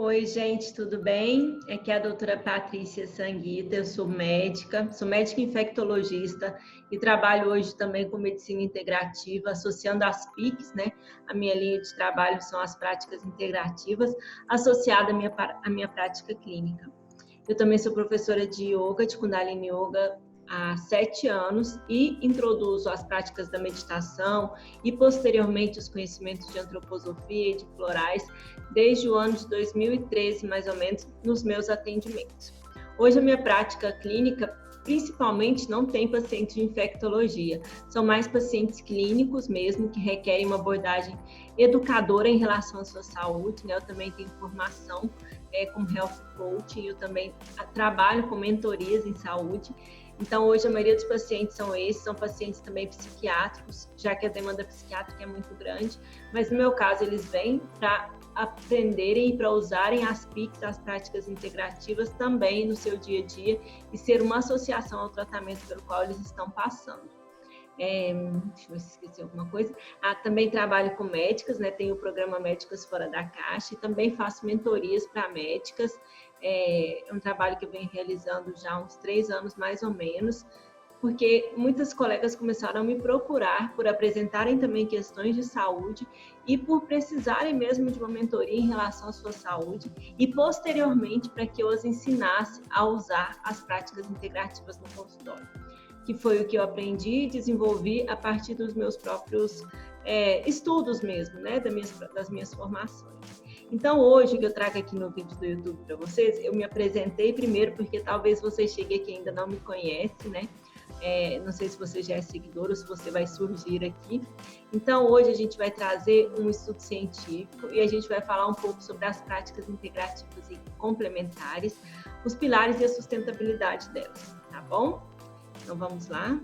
Oi, gente, tudo bem? Aqui é a doutora Patrícia Sanguita, eu sou médica infectologista e trabalho hoje também com medicina integrativa, associando as PICs, né? A minha linha de trabalho são as práticas integrativas, associada à minha prática clínica. Eu também sou professora de yoga, de Kundalini Yoga, há 7 anos e introduzo as práticas da meditação e posteriormente os conhecimentos de antroposofia e de florais desde o ano de 2013, mais ou menos, nos meus atendimentos. Hoje a minha prática clínica principalmente não tem pacientes de infectologia, são mais pacientes clínicos mesmo que requerem uma abordagem educadora em relação à sua saúde, né? Eu também tenho formação como health coaching, eu também trabalho com mentorias em saúde. Então, hoje, a maioria dos pacientes são pacientes também psiquiátricos, já que a demanda psiquiátrica é muito grande, mas no meu caso, eles vêm para aprenderem e para usarem as PICs, as práticas integrativas, também no seu dia a dia e ser uma associação ao tratamento pelo qual eles estão passando. Deixa eu ver se esqueci alguma coisa. Também trabalho com médicas, né? Tenho o programa Médicas Fora da Caixa e também faço mentorias para médicas. É um trabalho que eu venho realizando já há uns 3 anos, mais ou menos, porque muitas colegas começaram a me procurar por apresentarem também questões de saúde e por precisarem mesmo de uma mentoria em relação à sua saúde e, posteriormente, para que eu as ensinasse a usar as práticas integrativas no consultório, que foi o que eu aprendi e desenvolvi a partir dos meus próprios estudos mesmo, né, das minhas formações. Então, hoje, o que eu trago aqui no vídeo do YouTube para vocês, eu me apresentei primeiro, porque talvez você chegue aqui e ainda não me conhece, né? Não sei se você já é seguidor ou se você vai surgir aqui. Então, hoje a gente vai trazer um estudo científico e a gente vai falar um pouco sobre as práticas integrativas e complementares, os pilares e a sustentabilidade delas, tá bom? Então, vamos lá.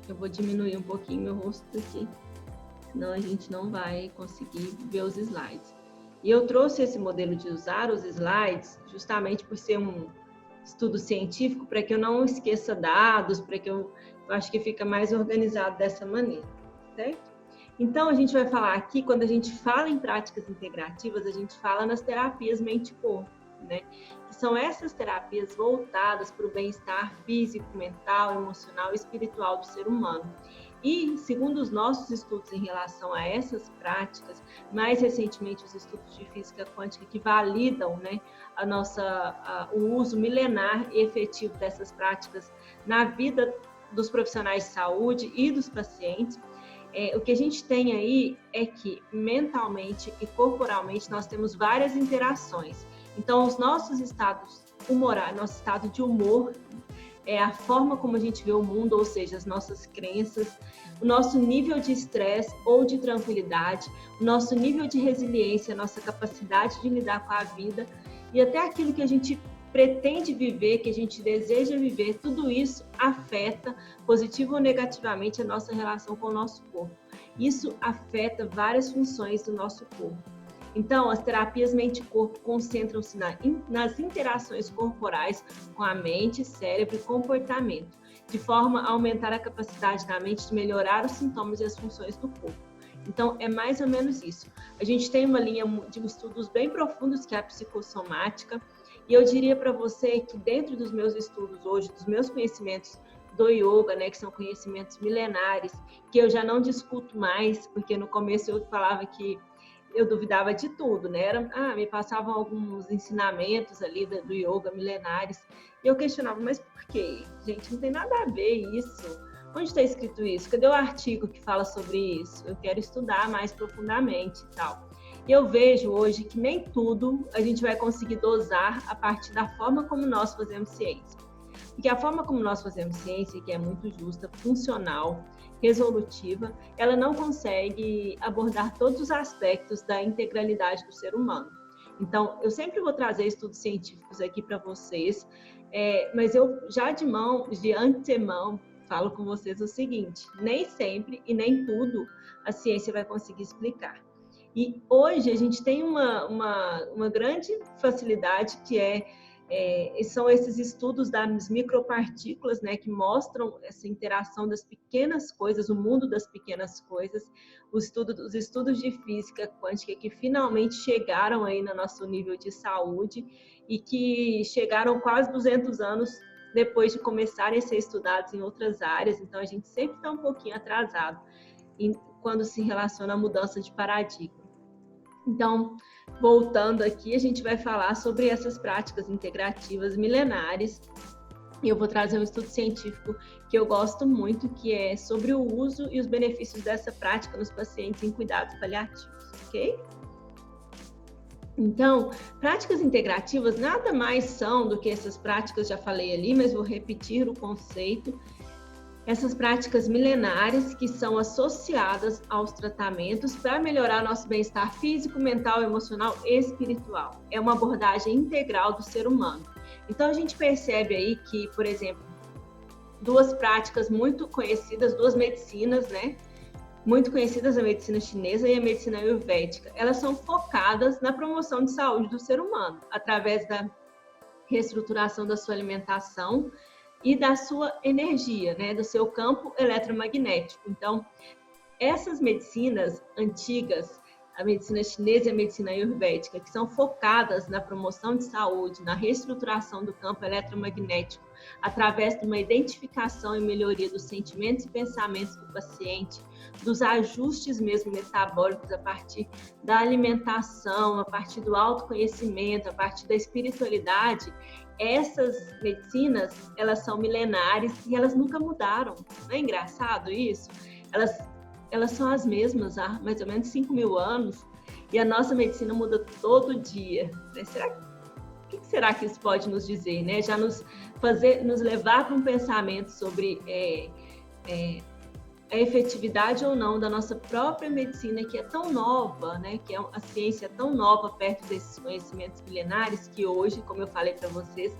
Eu vou diminuir um pouquinho meu rosto aqui, senão a gente não vai conseguir ver os slides. E eu trouxe esse modelo de usar os slides justamente por ser um estudo científico, para que eu não esqueça dados, para que eu acho que fica mais organizado dessa maneira, certo? Então, a gente vai falar aqui, quando a gente fala em práticas integrativas, a gente fala nas terapias mente-corpo, né? Que são essas terapias voltadas para o bem-estar físico, mental, emocional e espiritual do ser humano. E, segundo os nossos estudos em relação a essas práticas, mais recentemente os estudos de física quântica que validam, né, o uso milenar e efetivo dessas práticas na vida dos profissionais de saúde e dos pacientes, o que a gente tem aí é que mentalmente e corporalmente nós temos várias interações. Então, os nossos estados humorais, nosso estado de humor, a forma como a gente vê o mundo, ou seja, as nossas crenças, o nosso nível de estresse ou de tranquilidade, o nosso nível de resiliência, a nossa capacidade de lidar com a vida e até aquilo que a gente pretende viver, que a gente deseja viver, tudo isso afeta, positivo ou negativamente, a nossa relação com o nosso corpo. Isso afeta várias funções do nosso corpo. Então, as terapias mente-corpo concentram-se nas interações corporais com a mente, cérebro e comportamento, de forma a aumentar a capacidade da mente de melhorar os sintomas e as funções do corpo. Então, é mais ou menos isso. A gente tem uma linha de estudos bem profundos, que é a psicossomática, e eu diria para você que dentro dos meus estudos hoje, dos meus conhecimentos do yoga, né, que são conhecimentos milenares, que eu já não discuto mais, porque no começo eu falava que eu duvidava de tudo, né? Me passavam alguns ensinamentos ali do yoga milenares, e eu questionava, mas por quê? Gente, não tem nada a ver isso. Onde está escrito isso? Cadê o artigo que fala sobre isso? Eu quero estudar mais profundamente e tal. E eu vejo hoje que nem tudo a gente vai conseguir dosar a partir da forma como nós fazemos ciência. Porque a forma como nós fazemos ciência, que é muito justa, funcional, resolutiva, ela não consegue abordar todos os aspectos da integralidade do ser humano. Então, eu sempre vou trazer estudos científicos aqui para vocês, mas eu já de antemão, falo com vocês o seguinte: nem sempre e nem tudo a ciência vai conseguir explicar. E hoje a gente tem uma grande facilidade que é São esses estudos das micropartículas, né, que mostram essa interação das pequenas coisas, o mundo das pequenas coisas, os estudos de física quântica que finalmente chegaram aí no nosso nível de saúde e que chegaram quase 200 anos depois de começarem a ser estudados em outras áreas. Então, a gente sempre está um pouquinho atrasado quando se relaciona à mudança de paradigma. Então, voltando aqui, a gente vai falar sobre essas práticas integrativas milenares. E eu vou trazer um estudo científico que eu gosto muito, que é sobre o uso e os benefícios dessa prática nos pacientes em cuidados paliativos, ok? Então, práticas integrativas nada mais são do que essas práticas, já falei ali, mas vou repetir o conceito. Essas práticas milenares que são associadas aos tratamentos para melhorar nosso bem-estar físico, mental, emocional e espiritual. É uma abordagem integral do ser humano. Então, a gente percebe aí que, por exemplo, duas práticas muito conhecidas, duas medicinas, né? Muito conhecidas, a medicina chinesa e a medicina ayurvédica. Elas são focadas na promoção de saúde do ser humano, através da reestruturação da sua alimentação e da sua energia, né, do seu campo eletromagnético. Então, essas medicinas antigas, a medicina chinesa e a medicina ayurvédica, que são focadas na promoção de saúde, na reestruturação do campo eletromagnético, através de uma identificação e melhoria dos sentimentos e pensamentos do paciente, dos ajustes mesmo metabólicos a partir da alimentação, a partir do autoconhecimento, a partir da espiritualidade. Essas medicinas, elas são milenares e elas nunca mudaram. Não é engraçado isso? Elas são as mesmas há mais ou menos 5.000 anos e a nossa medicina muda todo dia. Né? O que será que isso pode nos dizer? Né? Já nos levar para um pensamento sobre a efetividade ou não da nossa própria medicina, que é tão nova, né? Que a ciência é tão nova perto desses conhecimentos milenares, que hoje, como eu falei para vocês,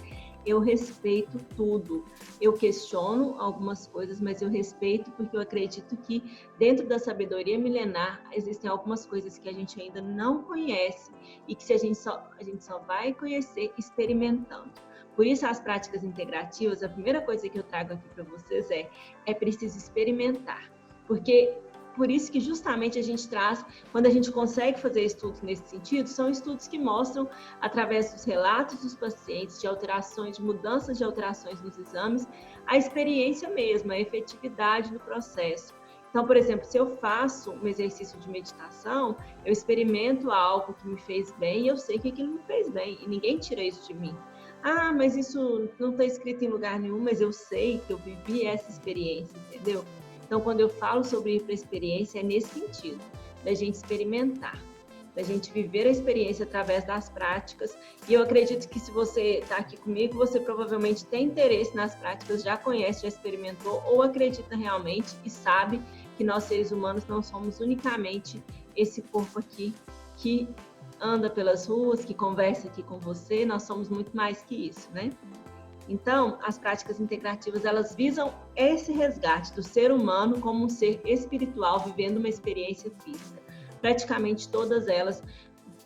eu respeito tudo. Eu questiono algumas coisas, mas eu respeito porque eu acredito que dentro da sabedoria milenar existem algumas coisas que a gente ainda não conhece e que a gente só vai conhecer experimentando. Por isso, as práticas integrativas, a primeira coisa que eu trago aqui para vocês é preciso experimentar. Porque, por isso que justamente a gente traz, quando a gente consegue fazer estudos nesse sentido, são estudos que mostram, através dos relatos dos pacientes, de alterações, de mudanças de alterações nos exames, a experiência mesmo, a efetividade do processo. Então, por exemplo, se eu faço um exercício de meditação, eu experimento algo que me fez bem e eu sei que aquilo me fez bem, e ninguém tira isso de mim. Ah, mas isso não está escrito em lugar nenhum, mas eu sei que eu vivi essa experiência, entendeu? Então, quando eu falo sobre ir para a experiência, é nesse sentido, da gente experimentar, da gente viver a experiência através das práticas. E eu acredito que se você está aqui comigo, você provavelmente tem interesse nas práticas, já conhece, já experimentou, ou acredita realmente e sabe que nós, seres humanos, não somos unicamente esse corpo aqui que anda pelas ruas, que conversa aqui com você, nós somos muito mais que isso, né? Então, as práticas integrativas, elas visam esse resgate do ser humano como um ser espiritual vivendo uma experiência física. Praticamente todas elas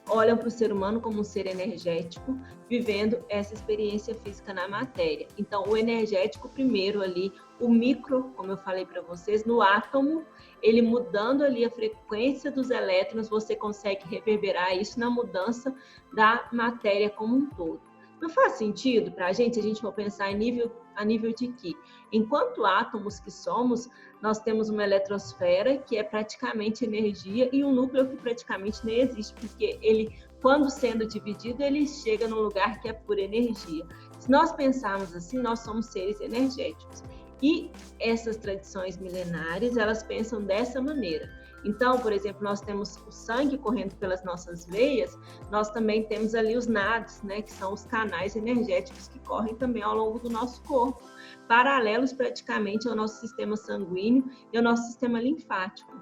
olham para o ser humano como um ser energético, vivendo essa experiência física na matéria. Então, o energético primeiro ali, o micro, como eu falei para vocês, no átomo, ele mudando ali a frequência dos elétrons, você consegue reverberar isso na mudança da matéria como um todo. Não faz sentido para a gente, se a gente for pensar a nível de que, enquanto átomos que somos, nós temos uma eletrosfera que é praticamente energia e um núcleo que praticamente nem existe, porque ele, quando sendo dividido, ele chega num lugar que é pura energia. Se nós pensarmos assim, nós somos seres energéticos. E essas tradições milenares, elas pensam dessa maneira. Então, por exemplo, nós temos o sangue correndo pelas nossas veias, nós também temos ali os nadis, né, que são os canais energéticos que correm também ao longo do nosso corpo, paralelos praticamente ao nosso sistema sanguíneo e ao nosso sistema linfático.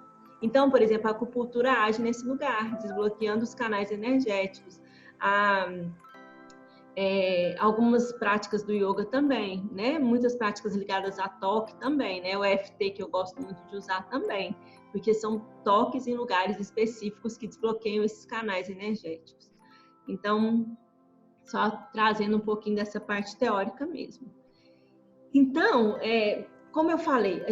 Então, por exemplo, a acupuntura age nesse lugar, desbloqueando os canais energéticos. Algumas práticas do yoga também, né? Muitas práticas ligadas a toque também, né? O EFT, que eu gosto muito de usar também, porque são toques em lugares específicos que desbloqueiam esses canais energéticos. Então, só trazendo um pouquinho dessa parte teórica mesmo. Então, como eu falei,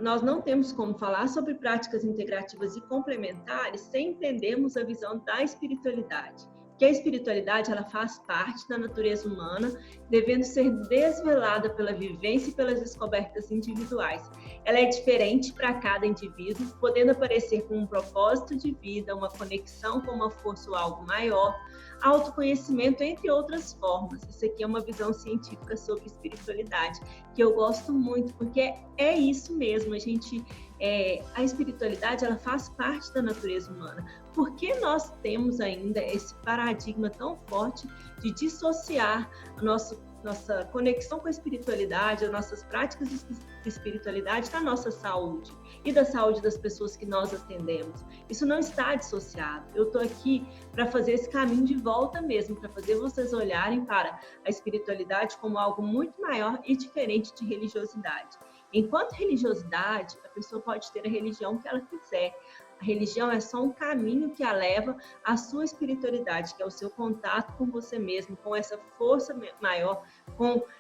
nós não temos como falar sobre práticas integrativas e complementares sem entendermos a visão da espiritualidade. Que a espiritualidade ela faz parte da natureza humana, devendo ser desvelada pela vivência e pelas descobertas individuais. Ela é diferente para cada indivíduo, podendo aparecer com um propósito de vida, uma conexão com uma força ou algo maior, autoconhecimento, entre outras formas. Isso aqui é uma visão científica sobre espiritualidade, que eu gosto muito, porque é isso mesmo, a espiritualidade ela faz parte da natureza humana. Por que nós temos ainda esse paradigma tão forte de dissociar a nossa conexão com a espiritualidade, as nossas práticas de espiritualidade da nossa saúde e da saúde das pessoas que nós atendemos? Isso não está dissociado. Eu estou aqui para fazer esse caminho de volta mesmo, para fazer vocês olharem para a espiritualidade como algo muito maior e diferente de religiosidade. Enquanto religiosidade, a pessoa pode ter a religião que ela quiser. A religião é só um caminho que a leva à sua espiritualidade, que é o seu contato com você mesmo, com essa força maior,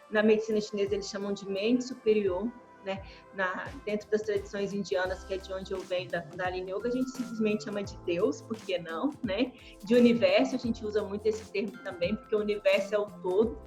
na medicina chinesa eles chamam de mente superior, né? Dentro das tradições indianas, que é de onde eu venho, da Kundalini Yoga, a gente simplesmente chama de Deus, por que não, né? De universo, a gente usa muito esse termo também, porque o universo é o todo.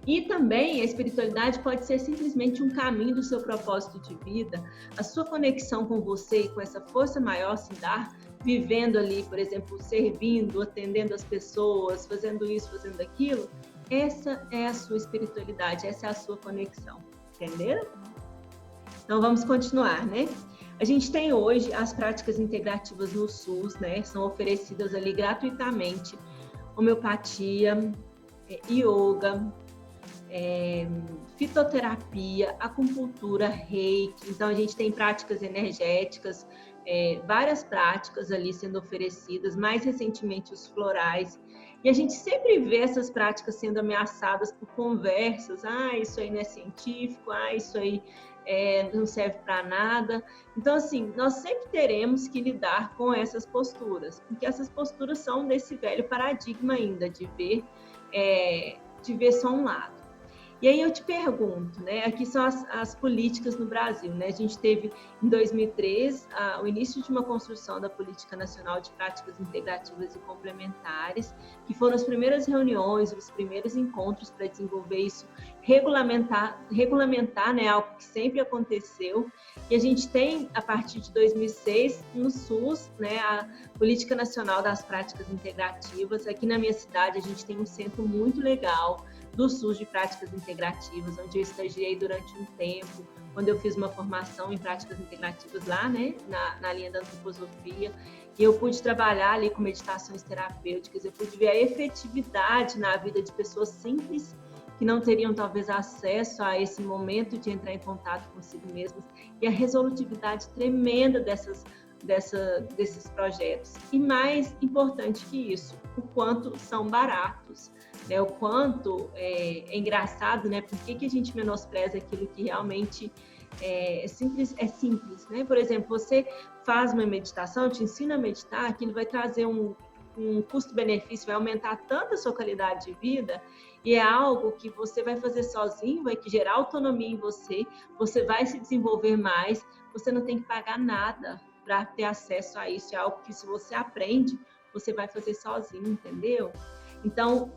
E também a espiritualidade pode ser simplesmente um caminho do seu propósito de vida, a sua conexão com você e com essa força maior se dar, vivendo ali, por exemplo, servindo, atendendo as pessoas, fazendo isso, fazendo aquilo. Essa é a sua espiritualidade, essa é a sua conexão, entenderam? Então vamos continuar, né? A gente tem hoje as práticas integrativas no SUS, né? São oferecidas ali gratuitamente, homeopatia, yoga, fitoterapia, acupuntura, reiki. Então a gente tem práticas energéticas, várias práticas ali sendo oferecidas, mais recentemente os florais. E a gente sempre vê essas práticas sendo ameaçadas por conversas. Isso aí não é científico, isso aí não serve para nada. Então, assim, nós sempre teremos que lidar com essas posturas, porque essas posturas são desse velho paradigma ainda de ver só um lado. E aí eu te pergunto, né? Aqui são as políticas no Brasil, né? A gente teve em 2003 o início de uma construção da Política Nacional de Práticas Integrativas e Complementares, que foram as primeiras reuniões, os primeiros encontros para desenvolver isso, regulamentar, né? Algo que sempre aconteceu. E a gente tem, a partir de 2006, no SUS, né? A Política Nacional das Práticas Integrativas. Aqui na minha cidade a gente tem um centro muito legal do SUS de práticas integrativas, onde eu estagiei durante um tempo, quando eu fiz uma formação em práticas integrativas lá, né, na linha da antroposofia, e eu pude trabalhar ali com meditações terapêuticas, eu pude ver a efetividade na vida de pessoas simples que não teriam talvez acesso a esse momento de entrar em contato consigo mesmas, e a resolutividade tremenda desses projetos. E mais importante que isso, o quanto são baratos, né? O quanto é engraçado, né? Por que a gente menospreza aquilo que realmente é simples, né? Por exemplo, você faz uma meditação, te ensina a meditar, aquilo vai trazer um custo-benefício, vai aumentar tanto a sua qualidade de vida, e é algo que você vai fazer sozinho, vai gerar autonomia em você, você vai se desenvolver mais, você não tem que pagar nada para ter acesso a isso, é algo que se você aprende, você vai fazer sozinho, entendeu? Então,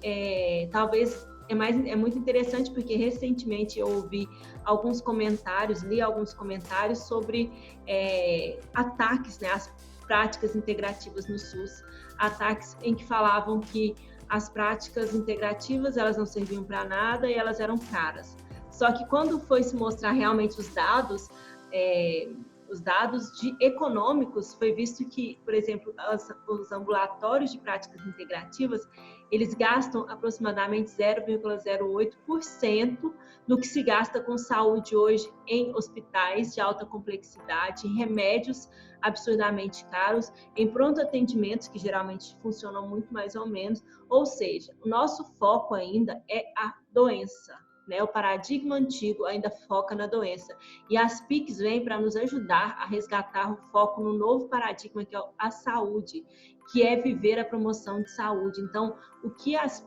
talvez é muito interessante, porque recentemente eu ouvi alguns comentários, li alguns comentários sobre ataques, né, às práticas integrativas no SUS, ataques em que falavam que as práticas integrativas elas não serviam para nada e elas eram caras. Só que quando foi se mostrar realmente os dados econômicos, foi visto que, por exemplo, os ambulatórios de práticas integrativas, eles gastam aproximadamente 0,08% do que se gasta com saúde hoje em hospitais de alta complexidade, em remédios absurdamente caros, em pronto atendimentos que geralmente funcionam muito mais ou menos. Ou seja, o nosso foco ainda é a doença, né? O paradigma antigo ainda foca na doença. E as PICs vêm para nos ajudar a resgatar o foco no novo paradigma, que é a saúde. que é viver a promoção de saúde. Então, o que as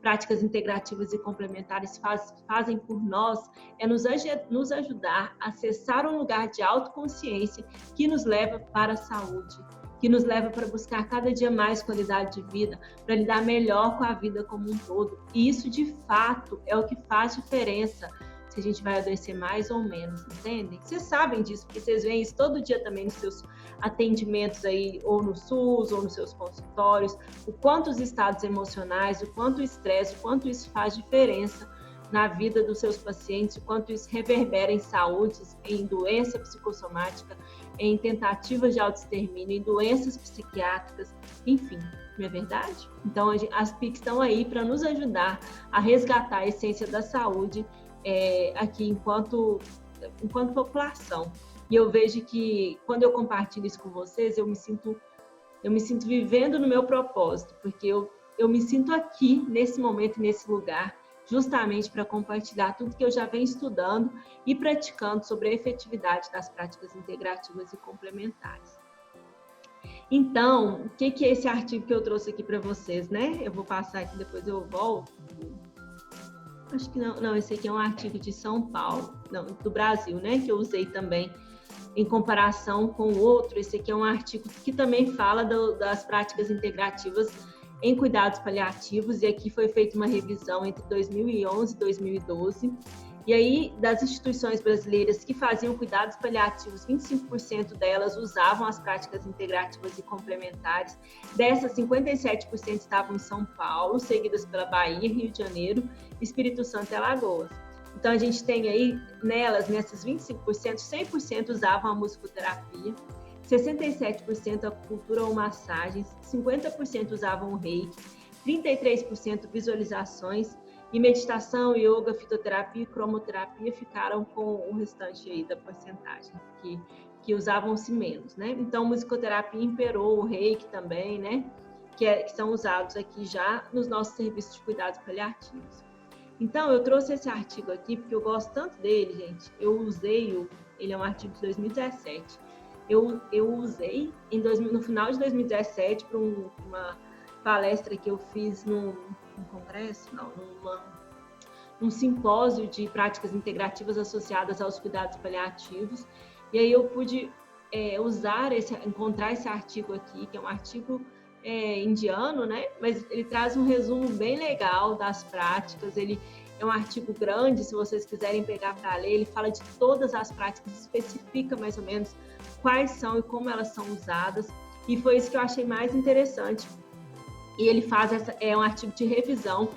práticas integrativas e complementares fazem por nós é nos ajudar a acessar um lugar de autoconsciência que nos leva para a saúde, que nos leva para buscar cada dia mais qualidade de vida, para lidar melhor com a vida como um todo. E isso, de fato, é o que faz diferença se a gente vai adoecer mais ou menos, entendem? Vocês sabem disso, porque vocês veem isso todo dia também nos seus atendimentos aí, ou no SUS, ou nos seus consultórios, o quanto os estados emocionais, o quanto o estresse, o quanto isso faz diferença na vida dos seus pacientes, o quanto isso reverbera em saúde, em doença psicossomática, em tentativas de autoextermínio, em doenças psiquiátricas, enfim, não é verdade? Então, as PICs estão aí para nos ajudar a resgatar a essência da saúde aqui enquanto população. E eu vejo que, quando eu compartilho isso com vocês, eu me sinto vivendo no meu propósito, porque eu me sinto aqui, nesse momento, nesse lugar, justamente para compartilhar tudo que eu já venho estudando e praticando sobre a efetividade das práticas integrativas e complementares. Então, o que é esse artigo que eu trouxe aqui para vocês, né? Eu vou passar aqui, depois eu volto. Acho que não, esse aqui é um artigo de São Paulo, não, do Brasil, né? Que eu usei também em comparação com o outro. Esse aqui é um artigo que também fala das práticas integrativas em cuidados paliativos, e aqui foi feita uma revisão entre 2011 e 2012. E aí, das instituições brasileiras que faziam cuidados paliativos, 25% delas usavam as práticas integrativas e complementares. Dessas, 57% estavam em São Paulo, seguidas pela Bahia, Rio de Janeiro, Espírito Santo e Alagoas. Então, a gente tem aí, nessas 25%, 100% usavam a musicoterapia, 67% acupuntura ou massagens, 50% usavam o reiki, 33% visualizações, e meditação, yoga, fitoterapia e cromoterapia ficaram com o restante aí da porcentagem, que usavam-se menos, né? Então, musicoterapia imperou, o reiki também, né? Que são usados aqui já nos nossos serviços de cuidados paliativos. Então, eu trouxe esse artigo aqui porque eu gosto tanto dele, gente. Eu usei, ele é um artigo de 2017. Eu usei no final de 2017 para uma palestra que eu fiz num congresso, num simpósio de práticas integrativas associadas aos cuidados paliativos. E aí eu pude encontrar esse artigo aqui, que é um artigo indiano, né? Mas ele traz um resumo bem legal das práticas. Ele é um artigo grande, se vocês quiserem pegar para ler. Ele fala de todas as práticas, especifica mais ou menos quais são e como elas são usadas. E foi isso que eu achei mais interessante. E ele faz um artigo de revisão,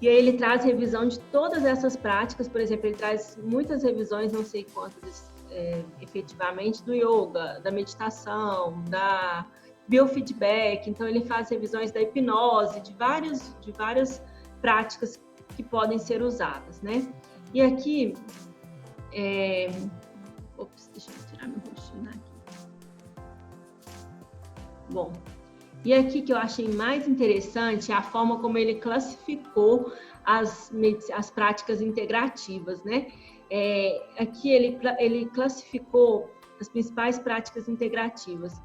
e aí ele traz revisão de todas essas práticas. Por exemplo, ele traz muitas revisões, não sei quantas efetivamente, do yoga, da meditação, da biofeedback. Então, ele faz revisões da hipnose, de várias práticas que podem ser usadas, né? E aqui, deixa eu tirar meu rostinho aqui. Bom, e aqui que eu achei mais interessante é a forma como ele classificou as práticas integrativas, né? Aqui ele classificou as principais práticas integrativas.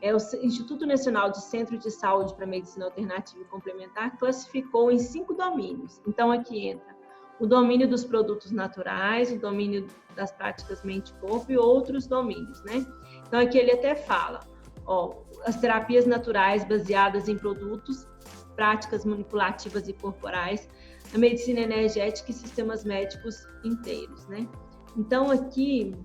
O Instituto Nacional de Centro de Saúde para Medicina Alternativa e Complementar classificou em 5 domínios. Então, aqui entra o domínio dos produtos naturais, o domínio das práticas mente-corpo e outros domínios, né? Então, aqui ele até fala, as terapias naturais baseadas em produtos, práticas manipulativas e corporais, a medicina energética e sistemas médicos inteiros, né? Então, aqui,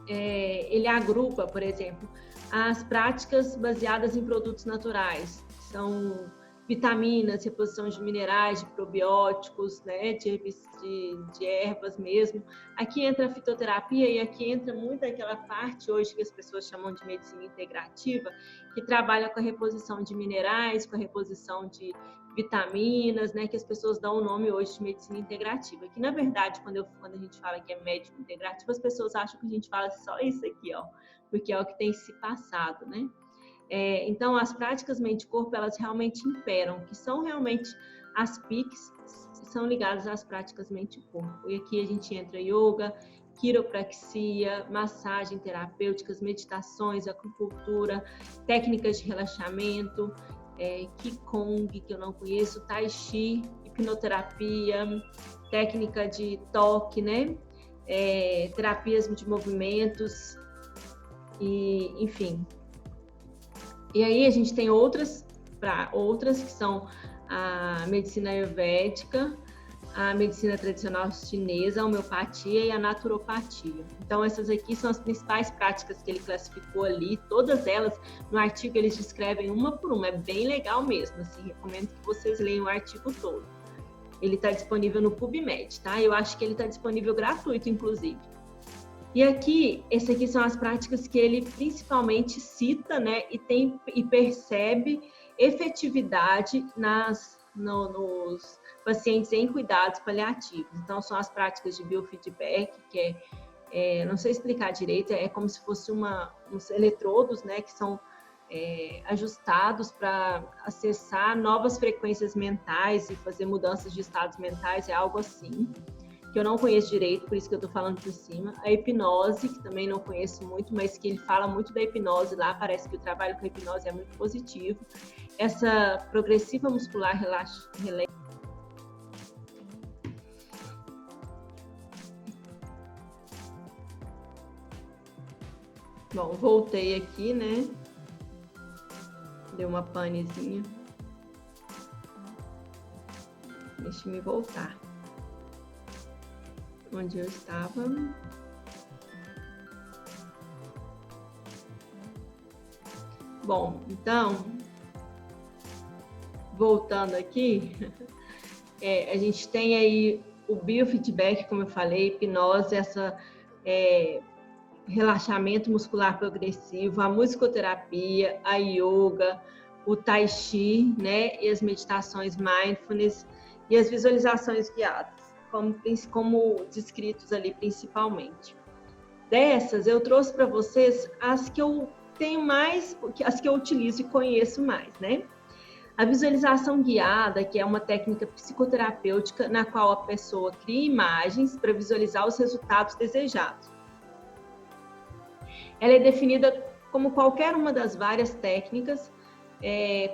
ele agrupa, por exemplo, as práticas baseadas em produtos naturais, que são vitaminas, reposição de minerais, de probióticos, né, de ervas mesmo. Aqui entra a fitoterapia e aqui entra muito aquela parte hoje que as pessoas chamam de medicina integrativa, que trabalha com a reposição de minerais, com a reposição de vitaminas, né, que as pessoas dão o nome hoje de medicina integrativa. Que, na verdade, quando a gente fala que é médico integrativo, as pessoas acham que a gente fala só isso aqui, porque é o que tem se passado, né? Então, as práticas mente-corpo, elas realmente imperam, que são realmente as PICs, são ligadas às práticas mente-corpo. E aqui a gente entra yoga, quiropraxia, massagem terapêuticas, meditações, acupuntura, técnicas de relaxamento, Qigong, que eu não conheço, Tai Chi, hipnoterapia, técnica de toque, né? Terapias de movimentos, e, enfim. E aí a gente tem outras que são a medicina ayurvédica, a medicina tradicional chinesa, a homeopatia e a naturopatia. Então, essas aqui são as principais práticas que ele classificou ali, todas elas, no artigo eles descrevem uma por uma, é bem legal mesmo, assim, recomendo que vocês leiam o artigo todo. Ele está disponível no PubMed, tá? Eu acho que ele está disponível gratuito, inclusive. E aqui, essas aqui são as práticas que ele principalmente cita, né, e percebe efetividade nos pacientes em cuidados paliativos. Então, são as práticas de biofeedback, que não sei explicar direito, é como se fosse uns eletrodos, né, que são ajustados para acessar novas frequências mentais e fazer mudanças de estados mentais, é algo assim, que eu não conheço direito, por isso que eu estou falando por cima. A hipnose, que também não conheço muito, mas que ele fala muito da hipnose lá, parece que o trabalho com a hipnose é muito positivo. Essa progressiva muscular relaxa. Bom, voltei aqui, né? Deu uma panezinha. Deixa-me voltar. Onde eu estava. Bom, então, voltando aqui, a gente tem aí o biofeedback, como eu falei, hipnose, relaxamento muscular progressivo, a musicoterapia, a yoga, o tai chi, né, e as meditações mindfulness e as visualizações guiadas, como descritos ali principalmente. Dessas, eu trouxe para vocês as que eu tenho mais, as que eu utilizo e conheço mais, né? A visualização guiada, que é uma técnica psicoterapêutica na qual a pessoa cria imagens para visualizar os resultados desejados. Ela é definida como qualquer uma das várias técnicas,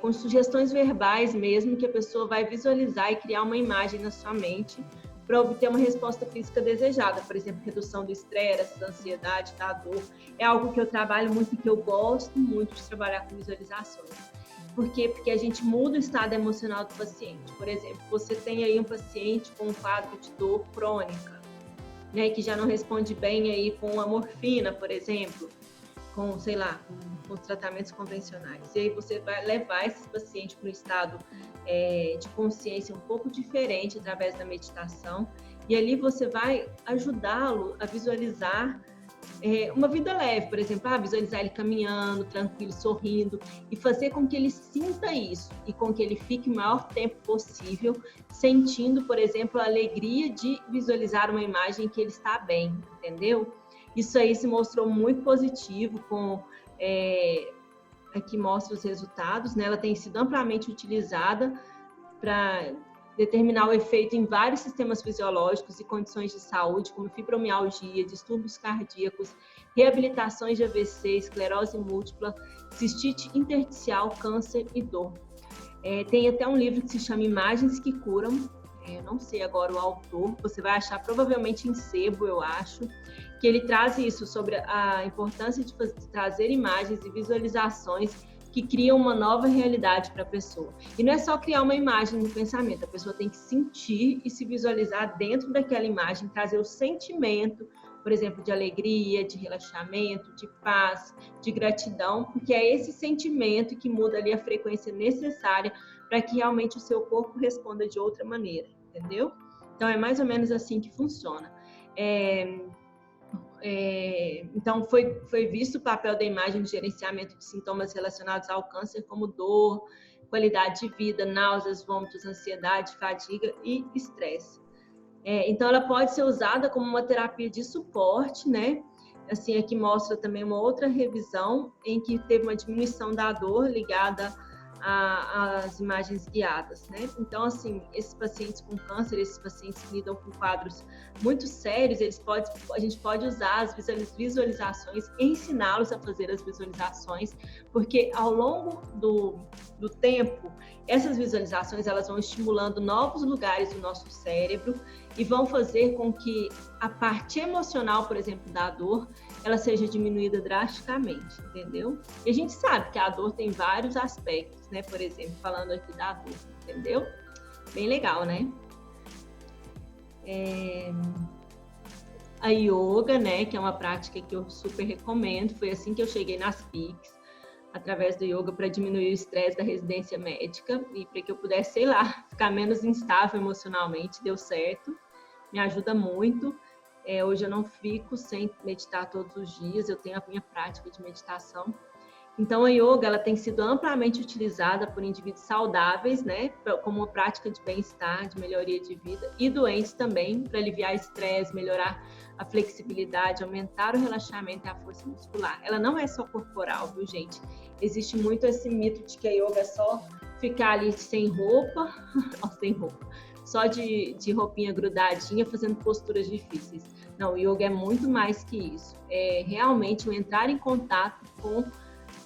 com sugestões verbais mesmo, que a pessoa vai visualizar e criar uma imagem na sua mente para obter uma resposta física desejada, por exemplo, redução do estresse, da ansiedade, da dor. É algo que eu trabalho muito e que eu gosto muito de trabalhar com visualizações. Por quê? Porque a gente muda o estado emocional do paciente. Por exemplo, você tem aí um paciente com um quadro de dor crônica, né, que já não responde bem aí com a morfina, por exemplo, com, sei lá, com os tratamentos convencionais. E aí você vai levar esse paciente para um estado de consciência um pouco diferente através da meditação, e ali você vai ajudá-lo a visualizar uma vida leve, por exemplo, visualizar ele caminhando, tranquilo, sorrindo, e fazer com que ele sinta isso, e com que ele fique o maior tempo possível, sentindo, por exemplo, a alegria de visualizar uma imagem que ele está bem, entendeu? Isso aí se mostrou muito positivo, aqui mostra os resultados, né? Ela tem sido amplamente utilizada para determinar o efeito em vários sistemas fisiológicos e condições de saúde, como fibromialgia, distúrbios cardíacos, reabilitações de AVC, esclerose múltipla, cistite intersticial, câncer e dor. Tem até um livro que se chama Imagens que Curam, eu não sei agora o autor, você vai achar provavelmente em sebo, eu acho, que ele traz isso sobre a importância de trazer imagens e visualizações que criam uma nova realidade para a pessoa. E não é só criar uma imagem no pensamento, a pessoa tem que sentir e se visualizar dentro daquela imagem, trazer o sentimento, por exemplo, de alegria, de relaxamento, de paz, de gratidão, porque é esse sentimento que muda ali a frequência necessária para que realmente o seu corpo responda de outra maneira, entendeu? Então, é mais ou menos assim que funciona. Então, foi visto o papel da imagem no gerenciamento de sintomas relacionados ao câncer, como dor, qualidade de vida, náuseas, vômitos, ansiedade, fadiga e estresse. Então, ela pode ser usada como uma terapia de suporte, né? Assim, aqui mostra também uma outra revisão em que teve uma diminuição da dor ligada as imagens guiadas, né? Então, assim, esses pacientes com câncer, esses pacientes que lidam com quadros muito sérios, a gente pode usar as visualizações e ensiná-los a fazer as visualizações, porque ao longo do tempo, essas visualizações elas vão estimulando novos lugares do nosso cérebro e vão fazer com que a parte emocional, por exemplo, da dor, ela seja diminuída drasticamente, entendeu? E a gente sabe que a dor tem vários aspectos, né? Por exemplo, falando aqui da dor, entendeu? Bem legal, né? A yoga, né? Que é uma prática que eu super recomendo. Foi assim que eu cheguei nas PICs, através do yoga, para diminuir o estresse da residência médica e para que eu pudesse, sei lá, ficar menos instável emocionalmente. Deu certo, me ajuda muito. Hoje eu não fico sem meditar todos os dias, eu tenho a minha prática de meditação. Então, a yoga ela tem sido amplamente utilizada por indivíduos saudáveis, né, como uma prática de bem-estar, de melhoria de vida, e doentes também, para aliviar estresse, melhorar a flexibilidade, aumentar o relaxamento e a força muscular. Ela não é só corporal, viu, gente? Existe muito esse mito de que a yoga é só ficar ali sem roupa, só de roupinha grudadinha, fazendo posturas difíceis. Não, o yoga é muito mais que isso. É realmente entrar em contato com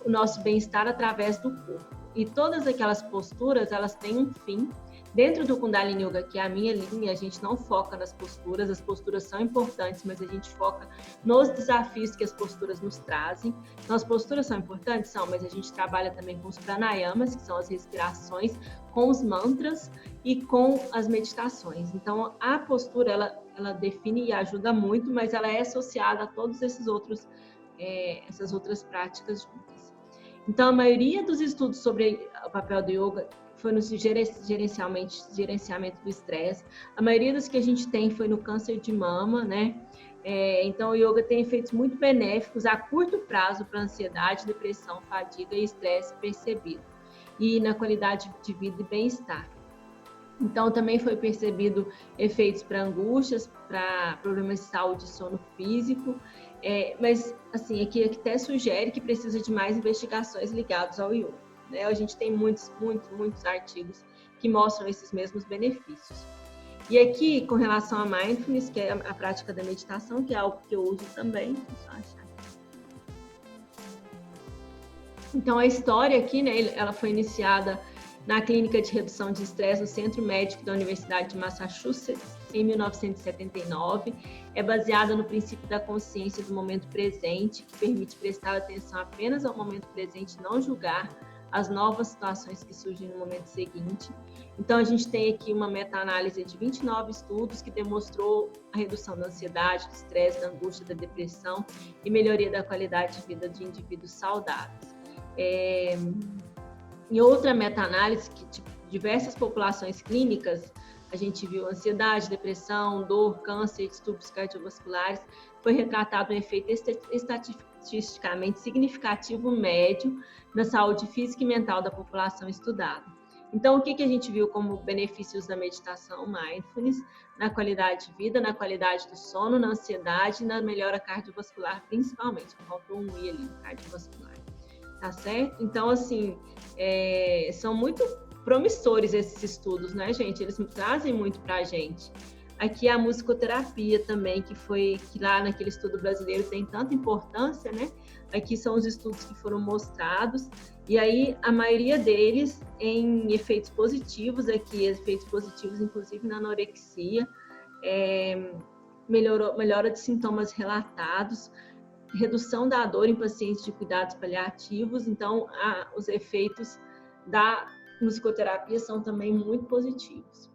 o nosso bem-estar através do corpo. E todas aquelas posturas, elas têm um fim. Dentro do Kundalini Yoga, que é a minha linha, a gente não foca nas posturas, as posturas são importantes, mas a gente foca nos desafios que as posturas nos trazem. Então, as posturas são importantes? São, mas a gente trabalha também com os pranayamas, que são as respirações, com os mantras e com as meditações. Então, a postura, ela define e ajuda muito, mas ela é associada a todos essas outras práticas juntas. Então, a maioria dos estudos sobre o papel do yoga foi no gerenciamento do estresse. A maioria dos que a gente tem foi no câncer de mama, né? Então, o yoga tem efeitos muito benéficos a curto prazo para ansiedade, depressão, fadiga e estresse percebido. E na qualidade de vida e bem-estar. Então, também foi percebido efeitos para angústias, para problemas de saúde e sono físico. Mas, assim, aqui até sugere que precisa de mais investigações ligadas ao yoga. Né? A gente tem muitos artigos que mostram esses mesmos benefícios. E aqui, com relação a mindfulness, que é a prática da meditação, que é algo que eu uso também. Deixa eu achar. Então, a história aqui, né, ela foi iniciada na Clínica de Redução de Estresse no Centro Médico da Universidade de Massachusetts, em 1979. É baseada no princípio da consciência do momento presente, que permite prestar atenção apenas ao momento presente e não julgar as novas situações que surgem no momento seguinte. Então, a gente tem aqui uma meta-análise de 29 estudos que demonstrou a redução da ansiedade, do estresse, da angústia, da depressão e melhoria da qualidade de vida de indivíduos saudáveis. Em outra meta-análise, que diversas populações clínicas, a gente viu ansiedade, depressão, dor, câncer, distúrbios cardiovasculares, foi retratado um efeito estatisticamente significativo médio na saúde física e mental da população estudada. Então, o que a gente viu como benefícios da meditação mindfulness? Na qualidade de vida, na qualidade do sono, na ansiedade e na melhora cardiovascular, principalmente. Faltou um I ali, cardiovascular. Tá certo? Então, assim, são muito promissores esses estudos, né, gente? Eles trazem muito pra gente. Aqui a musicoterapia também, que lá naquele estudo brasileiro tem tanta importância, né? Aqui são os estudos que foram mostrados, e aí a maioria deles em efeitos positivos, efeitos positivos inclusive na anorexia, melhora de sintomas relatados, redução da dor em pacientes de cuidados paliativos. Então, os efeitos da musicoterapia são também muito positivos.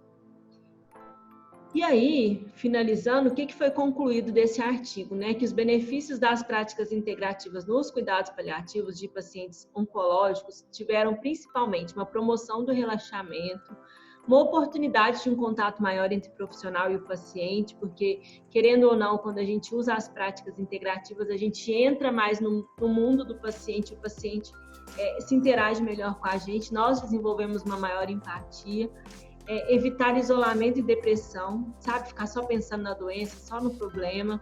E aí, finalizando, o que foi concluído desse artigo? Né? Que os benefícios das práticas integrativas nos cuidados paliativos de pacientes oncológicos tiveram principalmente uma promoção do relaxamento, uma oportunidade de um contato maior entre o profissional e o paciente, porque, querendo ou não, quando a gente usa as práticas integrativas, a gente entra mais no mundo do paciente, o paciente se interage melhor com a gente, nós desenvolvemos uma maior empatia. evitar isolamento e depressão, sabe? Ficar só pensando na doença, só no problema.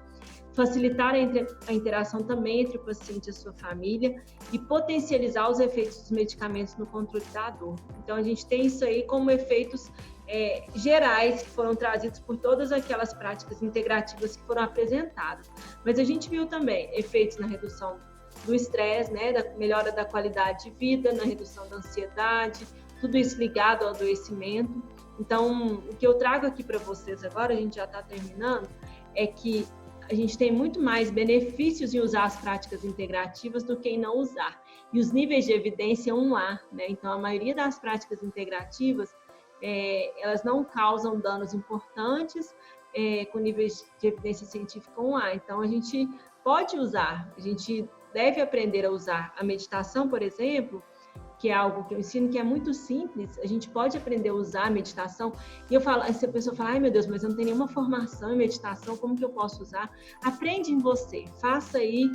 Facilitar a interação também entre o paciente e a sua família e potencializar os efeitos dos medicamentos no controle da dor. Então, a gente tem isso aí como efeitos gerais que foram trazidos por todas aquelas práticas integrativas que foram apresentadas. Mas a gente viu também efeitos na redução do estresse, né, da melhora da qualidade de vida, na redução da ansiedade, tudo isso ligado ao adoecimento. Então, o que eu trago aqui para vocês agora, a gente já está terminando, é que a gente tem muito mais benefícios em usar as práticas integrativas do que em não usar. E os níveis de evidência 1A, né? Então, a maioria das práticas integrativas, elas não causam danos importantes com níveis de evidência científica 1A. Então, a gente pode usar, a gente deve aprender a usar a meditação, por exemplo, que é algo que eu ensino, que é muito simples, a gente pode aprender a usar a meditação, e eu falo, essa pessoa fala, ai meu Deus, mas eu não tenho nenhuma formação em meditação, como que eu posso usar? Aprende em você, faça aí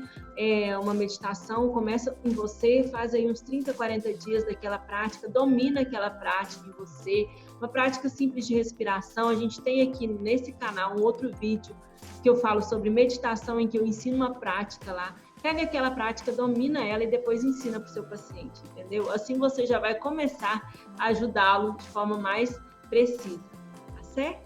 uma meditação, começa em você, faz aí uns 30, 40 dias daquela prática, domina aquela prática em você, uma prática simples de respiração. A gente tem aqui nesse canal um outro vídeo que eu falo sobre meditação, em que eu ensino uma prática lá. Pega aquela prática, domina ela e depois ensina para o seu paciente, entendeu? Assim você já vai começar a ajudá-lo de forma mais precisa, tá certo?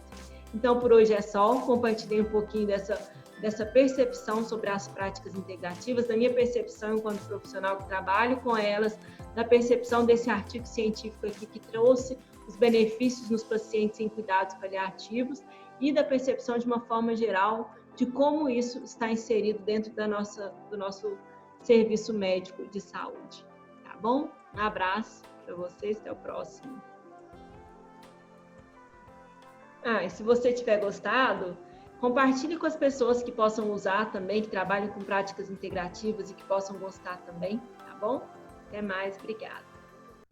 Então, por hoje é só. Compartilhei um pouquinho dessa percepção sobre as práticas integrativas, da minha percepção enquanto profissional que trabalho com elas, da percepção desse artigo científico aqui que trouxe os benefícios nos pacientes em cuidados paliativos e da percepção de uma forma geral de como isso está inserido dentro do nosso serviço médico de saúde. Tá bom? Um abraço para vocês, até o próximo. E se você tiver gostado, compartilhe com as pessoas que possam usar também, que trabalham com práticas integrativas e que possam gostar também, tá bom? Até mais, obrigada.